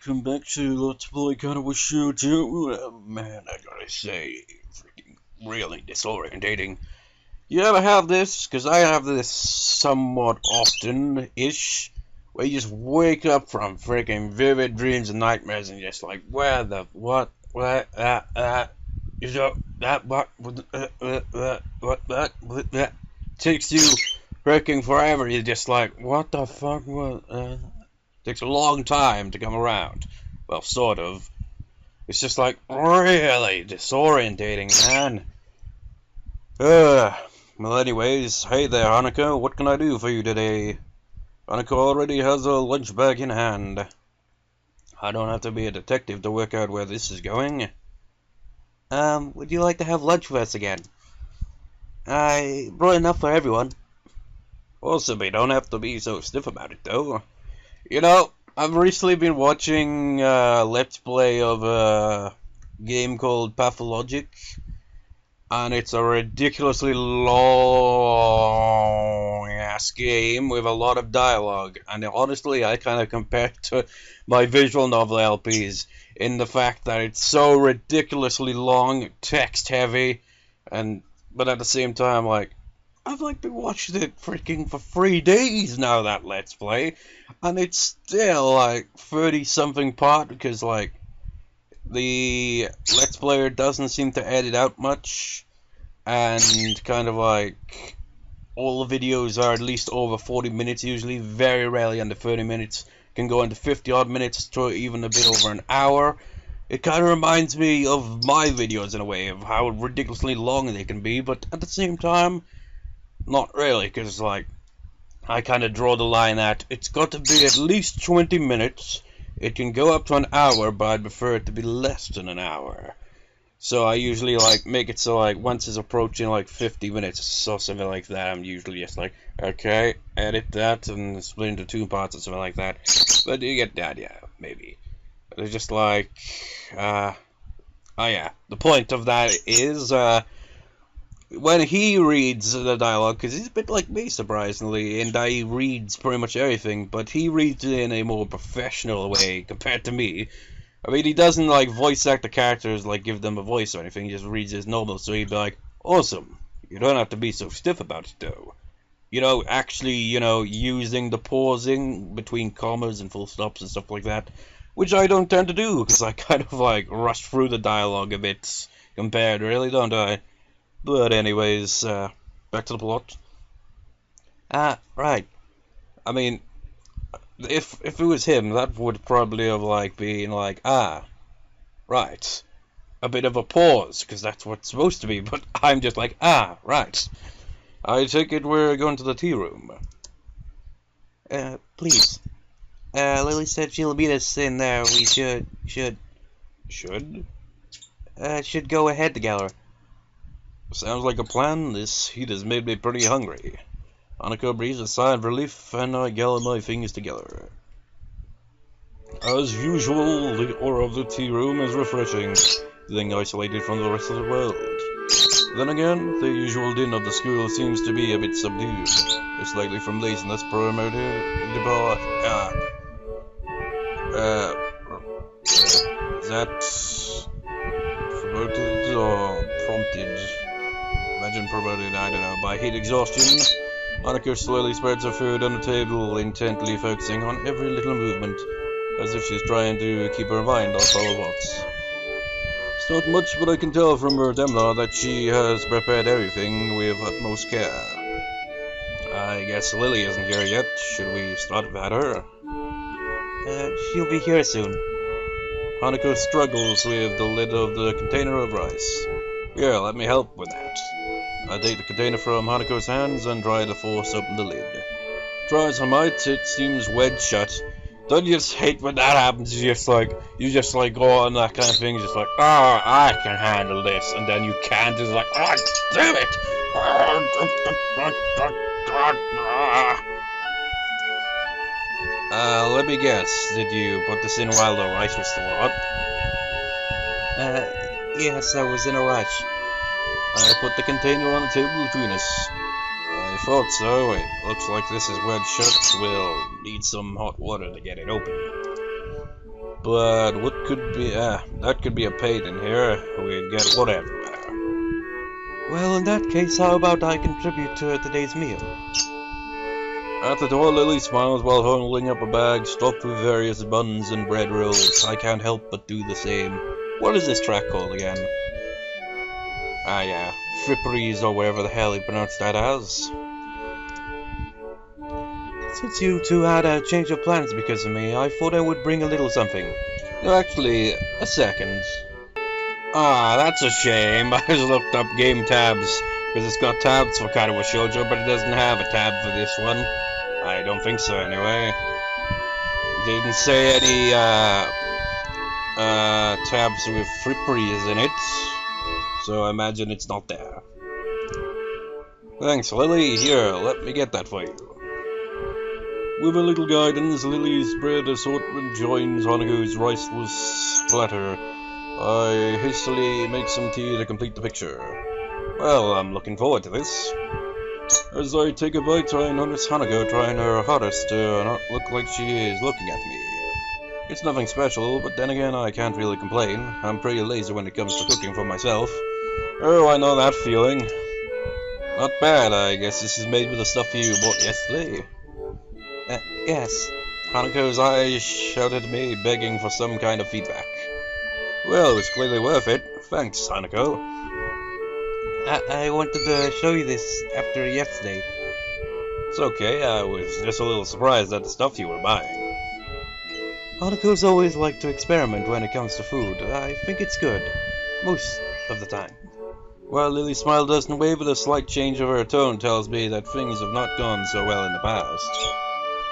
welcome back to Let's Play Katawa Shoujo. Man, I gotta say, freaking really disorientating. You ever have this? Because I have this somewhat often-ish, where you just wake up from freaking vivid dreams and nightmares and just like, where the, what, you know, that, what, takes you freaking forever. You're just like, what the fuck, what, takes a long time to come around. Well, sort of. It's just like really disorientating, man. Well, anyways, hey there, Hanako. What can I do for you today? Hanako already has a lunch bag in hand. I don't have to be a detective to work out where this is going. Would you like to have lunch with us again? I brought enough for everyone. Also, you don't have to be so stiff about it, though. You know, I've recently been watching Let's Play of a game called Pathologic, and it's a ridiculously long-ass game with a lot of dialogue, and honestly, I kind of compare it to my visual novel LPs in the fact that it's so ridiculously long, text-heavy, but at the same time, like, I've been watching it freaking for 3 days now, that Let's Play, and it's still like 30-something part because like the Let's Player doesn't seem to edit out much, and kind of like all the videos are at least over 40 minutes usually, very rarely under 30 minutes, can go into 50 odd minutes to even a bit over an hour. It kind of reminds me of my videos in a way, of how ridiculously long they can be, but at the same time, not really, because, like, I kind of draw the line at, it's got to be at least 20 minutes, it can go up to an hour, but I'd prefer it to be less than an hour. So I usually, like, make it so, like, once it's approaching, like, 50 minutes or something like that, I'm usually just like, okay, edit that, and split into 2 parts or something like that. But you get the idea, maybe. But it's just like, oh yeah, the point of that is, when he reads the dialogue, because he's a bit like me, surprisingly, and he reads pretty much everything, but he reads it in a more professional way compared to me. I mean, he doesn't, like, voice act the characters, like, give them a voice or anything, he just reads it as normal, so he'd be like, awesome, you don't have to be so stiff about it, though. You know, actually, you know, using the pausing between commas and full stops and stuff like that, which I don't tend to do, because I kind of, like, rush through the dialogue a bit compared, really, don't I? But anyways, back to the plot. Right. I mean, if it was him, that would probably have, like, been like, right. A bit of a pause, because that's what it's supposed to be, but I'm just like, right. I take it we're going to the tea room. Please. Lily said she'll meet us in there. We should go ahead together. Sounds like a plan. This heat has made me pretty hungry. Hanako breathes a sigh of relief, and I gather my fingers together. As usual, the aura of the tea room is refreshing, being isolated from the rest of the world. Then again, the usual din of the school seems to be a bit subdued, slightly from laziness promoted by, that promoted or prompted? Imagine promoted, I don't know, by heat exhaustion. Hanako slowly spreads her food on the table, intently focusing on every little movement, as if she's trying to keep her mind off all thoughts. It's not much, but I can tell from her demeanor that she has prepared everything with utmost care. I guess Lily isn't here yet. Should we start without her? She'll be here soon. Hanako struggles with the lid of the container of rice. Here, let me help with that. I take the container from Hanako's hands and try to force open the lid. Try as I might, it seems wedged shut. Don't you just hate when that happens? You just like go on that kind of thing, just like, I can handle this, and then you can't, just like, damn it! Let me guess, did you put this in while the rice was still hot? Yes, I was in a rush. I put the container on the table between us. I thought so. It looks like this is wedged shut. We'll need some hot water to get it open. But what could be, that could be a pain in here. We'd get wood everywhere. Well, in that case, how about I contribute to today's meal? At the door, Lily smiles while holding up a bag stuffed with various buns and bread rolls. I can't help but do the same. What is this track called again? Ah, yeah, Fripperies or whatever the hell he pronounced that as. Since you two had a change of plans because of me, I thought I would bring a little something. Actually, a second. Ah, that's a shame. I just looked up game tabs, because it's got tabs for Katawa Shoujo, but it doesn't have a tab for this one. I don't think so, anyway. It didn't say any, tabs with fripperies in it, so I imagine it's not there. Thanks, Lily. Here, let me get that for you. With a little guidance, Lily's bread assortment joins Hanako's riceless platter. I hastily make some tea to complete the picture. Well, I'm looking forward to this. As I take a bite, I notice Hanako trying her hardest to not look like she is looking at me. It's nothing special, but then again, I can't really complain. I'm pretty lazy when it comes to cooking for myself. Oh, I know that feeling. Not bad, I guess this is made with the stuff you bought yesterday. Yes. Hanako's eyes shouted at me, begging for some kind of feedback. Well, it was clearly worth it. Thanks, Hanako. I wanted to show you this after yesterday. It's okay, I was just a little surprised at the stuff you were buying. Hanako's always like to experiment when it comes to food. I think it's good. Most of the time. While Lily's smile doesn't waver, the slight change of her tone tells me that things have not gone so well in the past.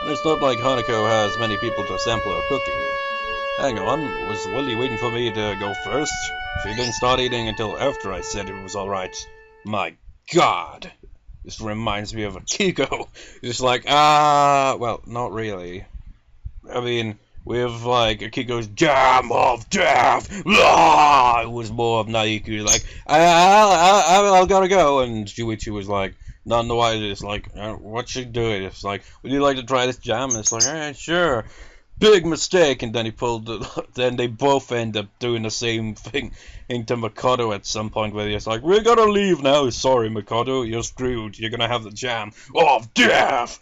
And it's not like Hanako has many people to sample her cooking. Hang on, was Lily waiting for me to go first? She didn't start eating until after I said it was alright. My god! This reminds me of Akiko. Just like, well, not really. I mean, with like Akiko's jam of death, it was more of Naiku, like, I gotta go, and Shuichi was like, none the wiser, it's like, what should doing? It's like, would you like to try this jam? And it's like, sure. Big mistake, and then he pulled then they both end up doing the same thing into Makoto at some point where he's like, we gotta leave now, sorry Makoto, you're screwed, you're gonna have the jam of death!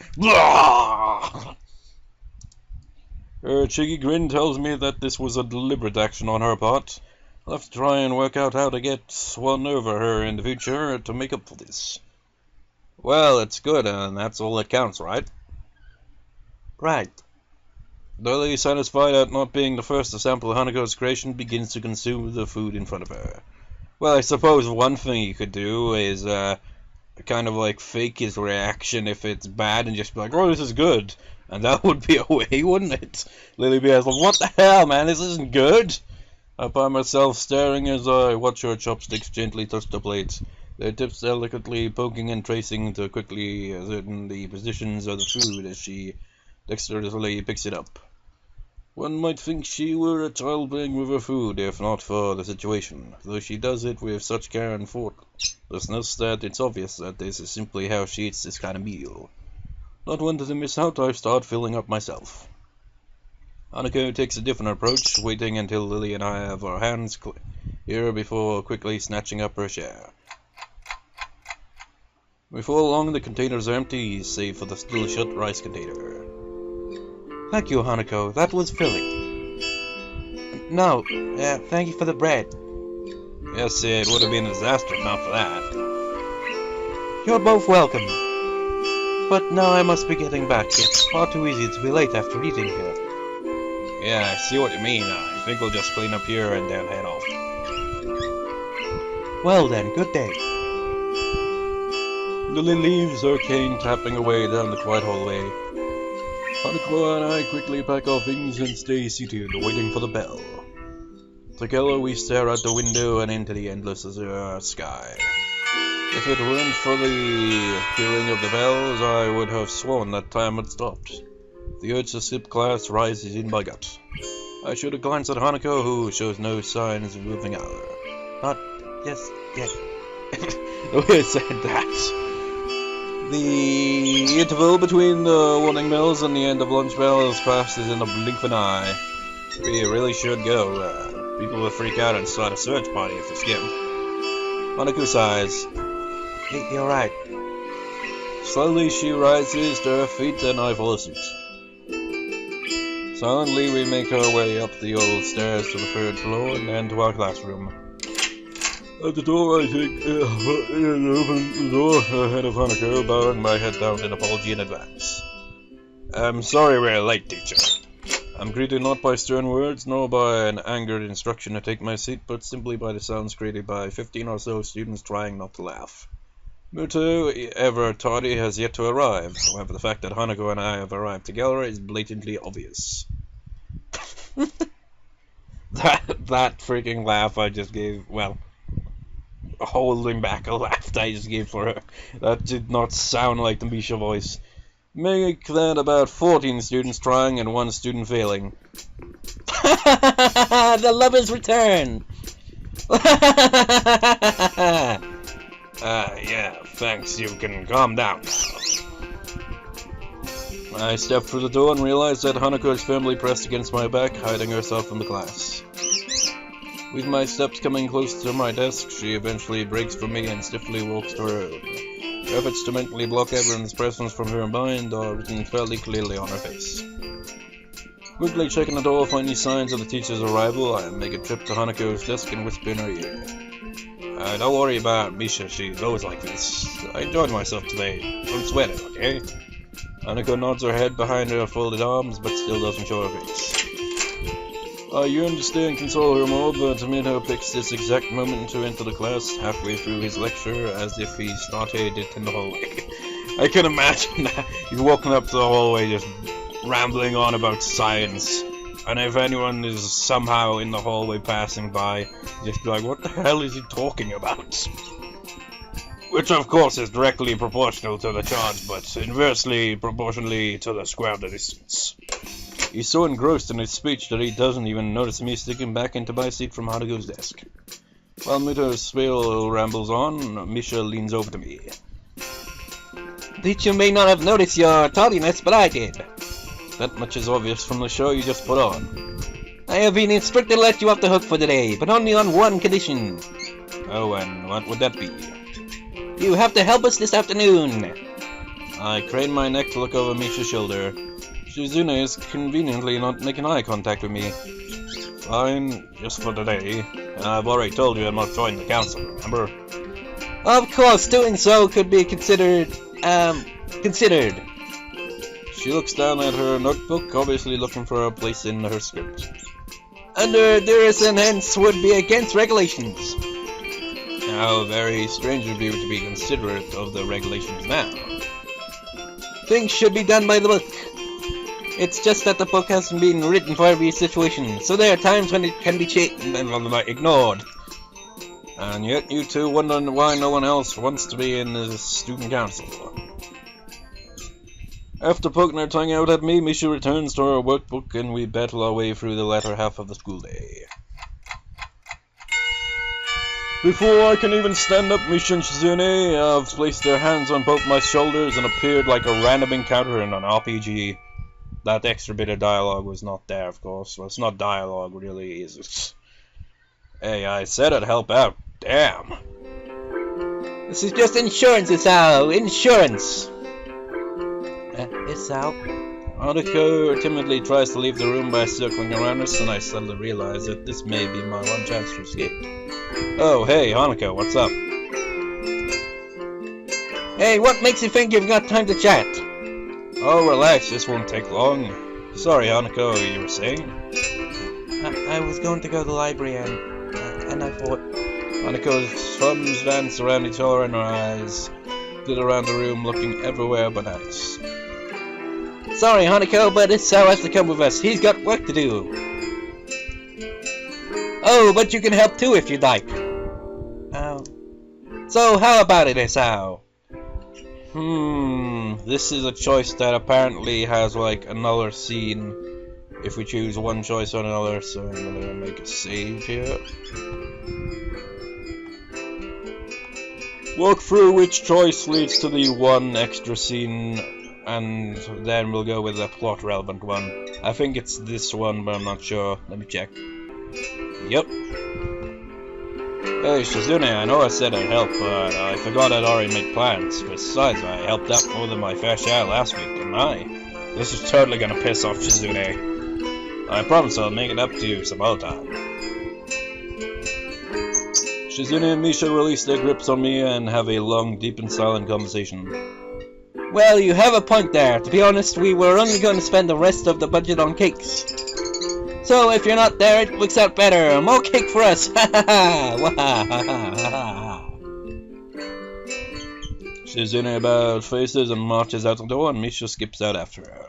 Her cheeky grin tells me that this was a deliberate action on her part. I'll have to try and work out how to get one over her in the future to make up for this. Well, it's good, and that's all that counts, right? Right. Thoroughly satisfied at not being the first to sample Hanako's creation, begins to consume the food in front of her. Well, I suppose one thing you could do is, kind of like fake his reaction if it's bad and just be like, oh, this is good. And that would be a way, wouldn't it? Lily B. like, what the hell, man, this isn't good. I find myself staring as I watch her chopsticks gently touch the plate, their tips delicately poking and tracing to quickly ascertain the positions of the food as she dexterously picks it up. One might think she were a child playing with her food, if not for the situation, though she does it with such care and thoughtlessness that it's obvious that this is simply how she eats this kind of meal. Not wanting to miss out, I start filling up myself. Hanako takes a different approach, waiting until Lily and I have our hands clear before quickly snatching up her share. Before long, the containers are empty, save for the still shut rice container. Thank you, Hanako. That was filling. No, thank you for the bread. Yes, it would have been a disaster if not for that. You're both welcome. But now I must be getting back. It's far too easy to be late after eating here. Yeah, I see what you mean. I think we'll just clean up here and then head off. Well then, good day. Lily leaves, her cane tapping away down the quiet hallway. Hanako and I quickly pack our things and stay seated, waiting for the bell. Together we stare out the window and into the endless azure sky. If it weren't for the pealing of the bells, I would have sworn that time had stopped. The urge to sip glass rises in my gut. I should have glanced at Hanako, who shows no signs of moving either. Not just yet. The way it said that. The interval between the warning bells and the end of lunch bells passes in a blink of an eye. We really should go. People will freak out and start a search party if we skip. Hanako sighs. You're right. Slowly she rises to her feet and I follow suit. Silently we make our way up the old stairs to the 3rd floor and then to our classroom. At the door I take and open the door ahead of Hanako, bowing my head down in apology in advance. I'm sorry we're late, teacher. I'm greeted not by stern words, nor by an angered instruction to take my seat, but simply by the sounds created by 15 or so students trying not to laugh. Muto, ever tardy, has yet to arrive. However, the fact that Hanako and I have arrived together is blatantly obvious. that freaking laugh I just gave, well, holding back a laugh I just gave for her. That did not sound like the Misha voice. Make that about 14 students trying and 1 student failing. The lovers return! Yeah, thanks, you can calm down. I step through the door and realize that Hanako is firmly pressed against my back, hiding herself from the class. With my steps coming close to my desk, she eventually breaks from me and stiffly walks to her room. Efforts to mentally block everyone's presence from her mind are written fairly clearly on her face. Quickly checking the door for any signs of the teacher's arrival, I make a trip to Hanako's desk and whisper in her ear. Don't worry about Misha, she's always like this. I enjoyed myself today. Don't sweat it, okay? Hanako nods her head behind her folded arms, but still doesn't show her face. I yearn to stay and console her more, but Mito picks this exact moment to enter the class halfway through his lecture as if he started it in the hallway. I can imagine that he's walking up the hallway just rambling on about science, and if anyone is somehow in the hallway passing by, just be like, what the hell is he talking about? Which of course is directly proportional to the charge, but inversely proportionally to the square of the distance. He's so engrossed in his speech that he doesn't even notice me sticking back into my seat from Hanako's desk. While Muto's spiel rambles on, Misha leans over to me. Teacher may not have noticed your tardiness, but I did. That much is obvious from the show you just put on. I have been instructed to let you off the hook for today, but only on one condition. Oh, and what would that be? You have to help us this afternoon. I crane my neck to look over Misha's shoulder. Shizune is conveniently not making eye contact with me. Fine, just for today. I've already told you I'm not joining the council, remember? Of course, doing so could be considered. She looks down at her notebook, obviously looking for a place in her script. Under duress and hence would be against regulations. How very strange of you to be considerate of the regulations now. Things should be done by the book. It's just that the book hasn't been written for every situation, so there are times when it can be ignored. And yet you two wonder why no one else wants to be in the student council. After poking her tongue out at me, Misha returns to her workbook and we battle our way through the latter half of the school day. Before I can even stand up, Misha and Shizune have placed their hands on both my shoulders and appeared like a random encounter in an RPG. That extra bit of dialogue was not there, of course. Well, it's not dialogue, really, is it? Hey, I said I'd help out. Damn. This is just insurance, Isao. Insurance. Isao. Hanako timidly tries to leave the room by circling around us, and I suddenly realize that this may be my one chance to escape. Oh, hey, Hanako, what's up? Hey, what makes you think you've got time to chat? Oh, relax, this won't take long. Sorry, Hanako, you were saying? I was going to go to the library and I thought... Hanako's thumbs dance around each other and her eyes flit around the room looking everywhere but at us. Sorry, Hanako, but Isao has to come with us. He's got work to do. Oh, but you can help too if you'd like. So how about it, Isao? This is a choice that apparently has like another scene if we choose one choice or another, so I'm gonna make a save here. Walk through which choice leads to the one extra scene, and then we'll go with a plot relevant one. I think it's this one, but I'm not sure. Let me check. Yep. Hey, Shizune, I know I said I'd help, but I forgot I'd already made plans. Besides, I helped out more than my fair share last week, didn't I? This is totally gonna piss off Shizune. I promise I'll make it up to you some other time. Shizune and Misha release their grips on me and have a long, deep and silent conversation. Well, you have a point there. To be honest, we were only going to spend the rest of the budget on cakes. So if you're not there, it works out better. More cake for us. Ha ha ha. Shizune about faces and marches out the door, and Misha skips out after her.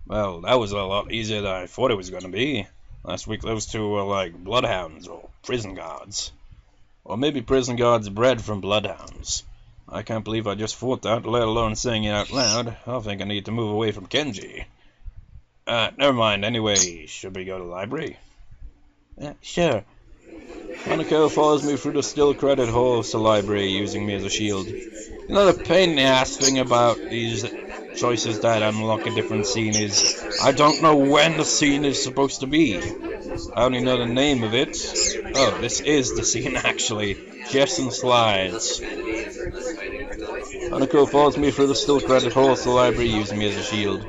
Well, that was a lot easier than I thought it was going to be. Last week those two were like bloodhounds or prison guards. Or maybe prison guards bred from bloodhounds. I can't believe I just thought that, let alone saying it out loud. I think I need to move away from Kenji. Never mind. Anyway, should we go to the library? Sure. Hanako follows me through the still crowded halls to the library, using me as a shield. You know, the pain in the ass thing about these choices that unlock a different scene is I don't know when the scene is supposed to be. I only know the name of it. Oh, this is the scene actually. Chess and slides. Hanako follows me through the still crowded halls to the library, using me as a shield.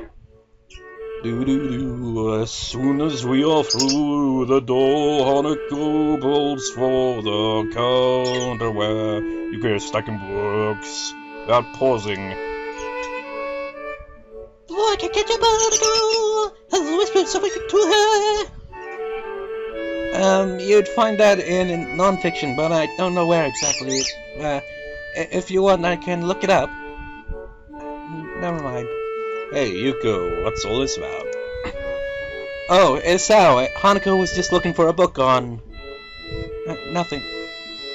As soon as we are through the door, Hanako pulls for the counter where you can stacking books without pausing. Boy, can catch a Hanako! Has whispered something to her. You'd find that in non-fiction, but I don't know where exactly. If you want, I can look it up. Never mind. Hey, Yuko, what's all this about? Oh, it's how. Hanako was just looking for a book on... nothing.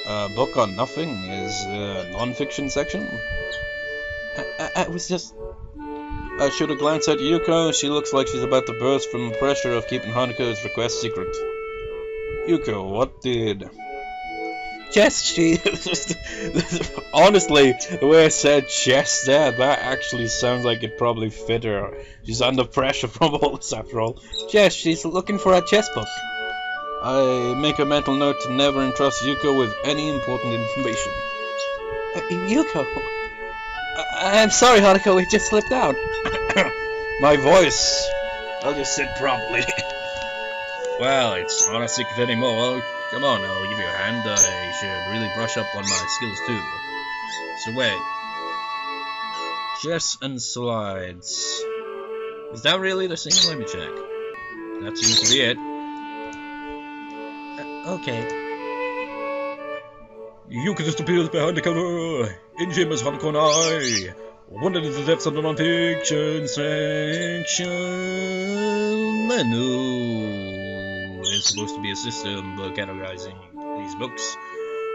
A book on nothing is a non-fiction section? I was just... I shoot a glance at Yuko. She looks like she's about to burst from the pressure of keeping Hanako's request secret. Yuko, what did... Chess, she... Honestly, the way I said chess there, that actually sounds like it probably fit her. She's under pressure from all this after all. Chess, she's looking for a chess book. I make a mental note to never entrust Yuko with any important information. Yuko? I'm sorry, Hanako, it just slipped out. My voice. I'll just sit properly. Well, it's not a secret anymore. Come on, I'll give you a hand. I should really brush up on my skills too. So wait. Chess and slides. Is that really the scene? Let me check. That seems to be it. Okay. Yuka just appears behind the counter. In gym is Hanako and I. Wandered into the depths of the non-fiction section. Menu. There's supposed to be a system for categorizing these books,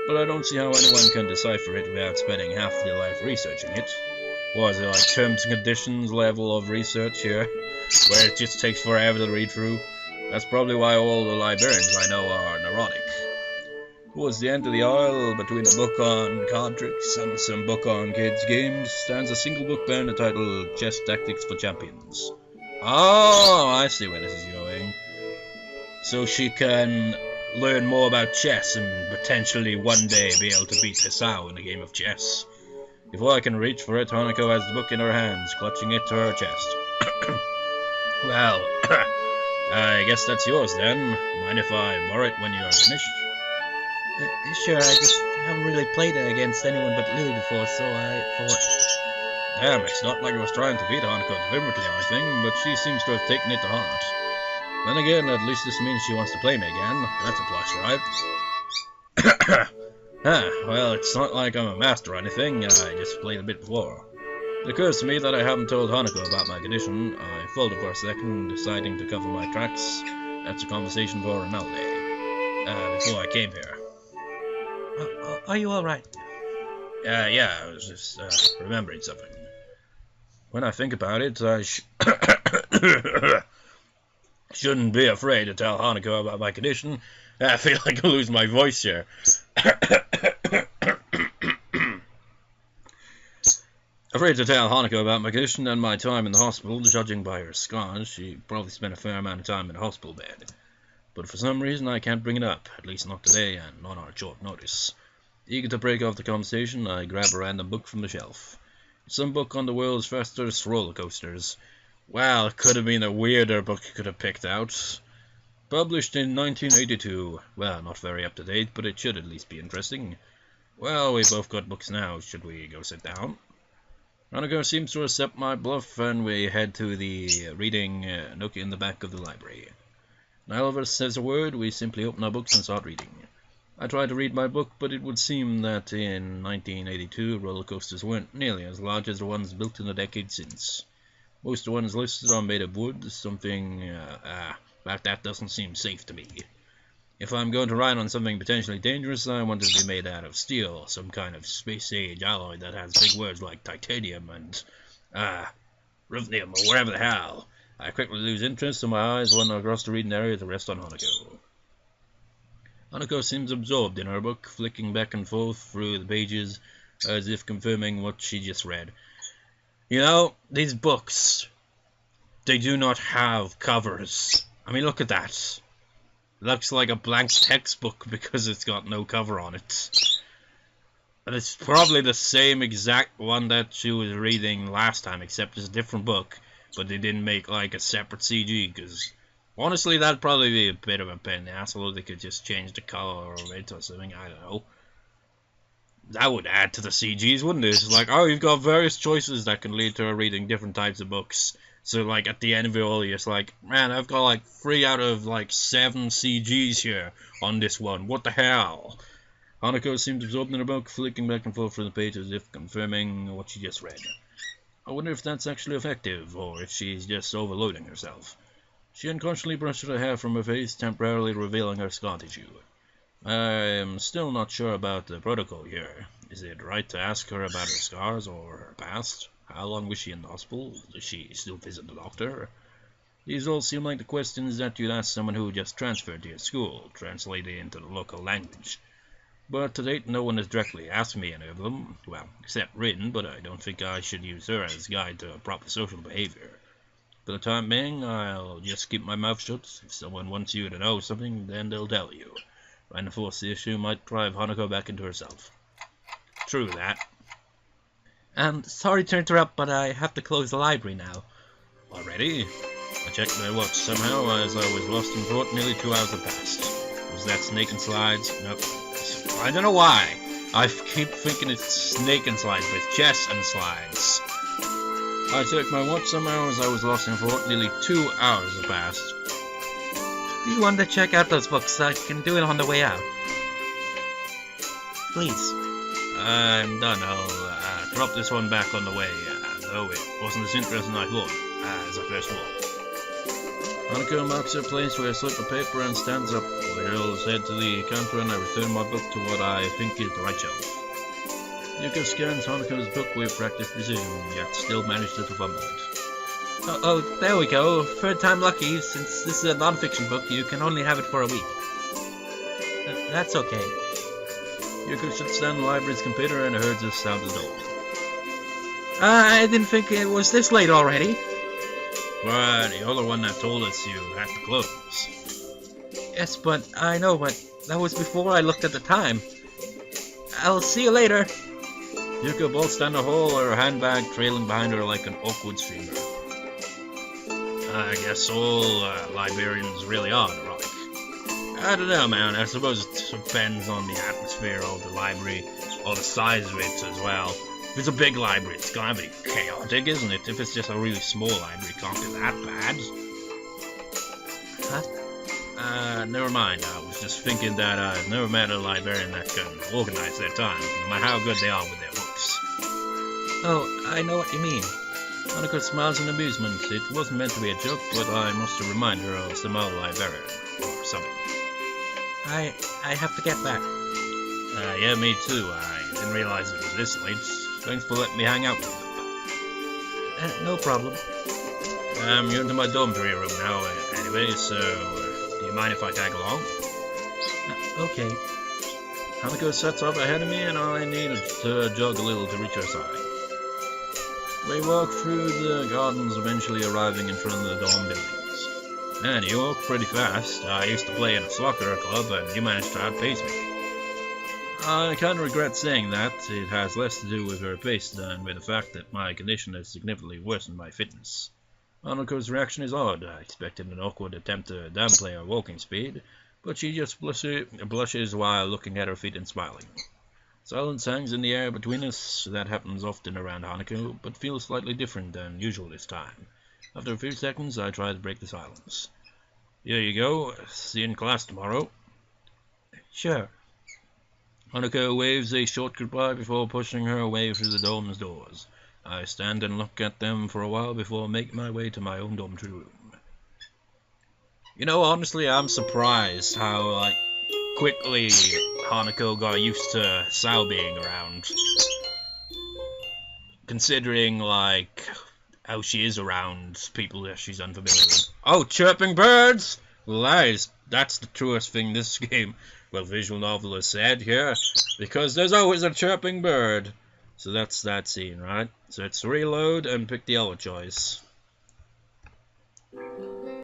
but I don't see how anyone can decipher it without spending half their life researching it. What is it, like terms and conditions level of research here, where it just takes forever to read through? That's probably why all the librarians I know are neurotic. Towards the end of the aisle, between a book on card tricks and some book on kids' games, stands a single book bearing the title Chess Tactics for Champions. Oh, I see where this is going. So she can learn more about chess and potentially one day be able to beat Hisao in a game of chess. Before I can reach for it, Hanako has the book in her hands, clutching it to her chest. Well, I guess that's yours then. Mind if I borrow it when you're finished? Sure, I just haven't really played it against anyone but Lily before, so I thought... Damn, it's not like I was trying to beat Hanako deliberately or anything, but she seems to have taken it to heart. Then again, at least this means she wants to play me again. That's a plus, right? Well, it's not like I'm a master or anything. I just played a bit before. It occurs to me that I haven't told Hanako about my condition. I folded for a second, deciding to cover my tracks. That's a conversation for another day. Before I came here. Are you alright? Yeah, I was just remembering something. When I think about it, I shouldn't be afraid to tell Hanako about my condition. I feel like I'll lose my voice here. Afraid to tell Hanako about my condition and my time in the hospital. Judging by her scars, she probably spent a fair amount of time in a hospital bed. But for some reason I can't bring it up, at least not today and on our short notice. Eager to break off the conversation, I grab a random book from the shelf. It's some book on the world's fastest roller coasters. Well, it could have been a weirder book you could have picked out. Published in 1982. Well, not very up to date, but it should at least be interesting. Well, we both got books now. Should we go sit down? Hanako seems to accept my bluff, and we head to the reading nook in the back of the library. Neither of us says a word. We simply open our books and start reading. I tried to read my book, but it would seem that in 1982 roller coasters weren't nearly as large as the ones built in the decade since. Most of the ones listed are made of wood. Something about that doesn't seem safe to me. If I'm going to ride on something potentially dangerous, I want it to be made out of steel, some kind of space-age alloy that has big words like titanium and, ruthenium or whatever the hell. I quickly lose interest, and my eyes wander across the reading area to rest on Hanako. Hanako seems absorbed in her book, flicking back and forth through the pages as if confirming what she just read. You know, these books, they do not have covers. I mean, look at that. It looks like a blank textbook because it's got no cover on it. And it's probably the same exact one that she was reading last time, except it's a different book, but they didn't make like a separate CG, because honestly, that'd probably be a bit of a pain in the ass, although they could just change the color of it or something, I don't know. That would add to the CGs, wouldn't it? It's like, oh, you've got various choices that can lead to her reading different types of books. So, like, at the end of it all, you're just like, man, I've got, like, 3 out of, like, 7 CGs here on this one. What the hell? Hanako seems absorbed in her book, flicking back and forth through the pages as if confirming what she just read. I wonder if that's actually effective, or if she's just overloading herself. She unconsciously brushed her hair from her face, temporarily revealing her scar tissue. I'm still not sure about the protocol here. Is it right to ask her about her scars or her past? How long was she in the hospital? Does she still visit the doctor? These all seem like the questions that you'd ask someone who just transferred to your school, translated into the local language. But to date, no one has directly asked me any of them. Well, except Rin, but I don't think I should use her as a guide to proper social behavior. For the time being, I'll just keep my mouth shut. If someone wants you to know something, then they'll tell you. Trying to force the issue might drive Hanako back into herself. True that. Sorry to interrupt, but I have to close the library now. Already? I checked my watch somehow as I was lost in thought. Nearly 2 hours had passed. Was that Snake and Slides? Nope. I don't know why. I keep thinking it's Snake and Slides, but it's Chess and Slides. I checked my watch somehow as I was lost in thought. Nearly 2 hours had passed. Do you want to check out those books? I can do it on the way out. Please. I'm done. I'll drop this one back on the way, though it wasn't as interesting as I thought, as I first thought. Hanako marks her place with a slip of paper and stands up. The girls head to the counter and I return my book to what I think is the right shelf. Yuka scans Hanako's book with practiced precision, yet still manages to fumble it. Oh, there we go. Third time lucky. Since this is a non-fiction book, you can only have it for a week. That's okay. Yuka shuts down the library's computer and herds us out the door. I didn't think it was this late already. But you're the one that told us you had to close. Yes, but I know, but that was before I looked at the time. I'll see you later. Yuka bolts down the hall, her handbag trailing behind her like an awkward streamer. I guess all librarians really are neurotic. I don't know, man. I suppose it depends on the atmosphere of the library, or the size of it as well. If it's a big library, it's gonna be chaotic, isn't it? If it's just a really small library, it can't be that bad. Huh? Never mind. I was just thinking that I've never met a librarian that can organize their time, no matter how good they are with their books. Oh, I know what you mean. Hanako smiles in amusement. It wasn't meant to be a joke, but I must have reminded her of some other librarian, or something. I have to get back. Yeah, me too. I didn't realize it was this late. Thanks for letting me hang out with you. No problem. You're into my dormitory room now, anyway, so do you mind if I tag along? Okay. Hanako sets up ahead of me, and I need to jog a little to reach her side. We walk through the gardens, eventually arriving in front of the dorm buildings. Man, you walk pretty fast. I used to play in a soccer club, and you managed to outpace me. I kind of regret saying that. It has less to do with her pace than with the fact that my condition has significantly worsened my fitness. Hanako's reaction is odd. I expected an awkward attempt to downplay her walking speed, but she just blushes while looking at her feet and smiling. Silence hangs in the air between us. That happens often around Hanako, but feels slightly different than usual this time. After a few seconds, I try to break the silence. Here you go. See you in class tomorrow. Sure. Hanako waves a short goodbye before pushing her way through the dorm's doors. I stand and look at them for a while before making my way to my own dormitory room. You know, honestly, I'm surprised how, quickly Hanako got used to Sao being around. Considering, how she is around people that she's unfamiliar with. Oh, chirping birds! Well, that's the truest thing this game, visual novel has said here, because there's always a chirping bird. So that's that scene, right? So let's reload and pick the other choice.